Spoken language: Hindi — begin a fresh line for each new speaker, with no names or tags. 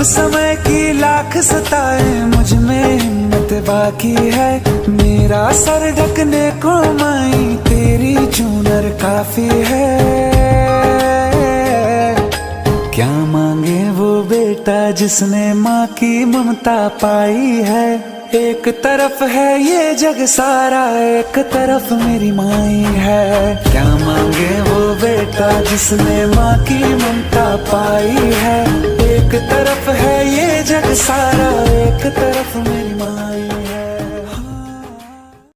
समय की लाख सताए, मुझ में हिम्मत बाकी है। मेरा सर ढकने को माई तेरी चूनर काफी है। क्या मांगे वो बेटा जिसने माँ की ममता पाई है। एक तरफ है ये जग सारा, एक तरफ मेरी माई है। क्या मांगे वो बेटा जिसने माँ की ममता पाई है। एक तरफ है ये जग सारा, एक तरफ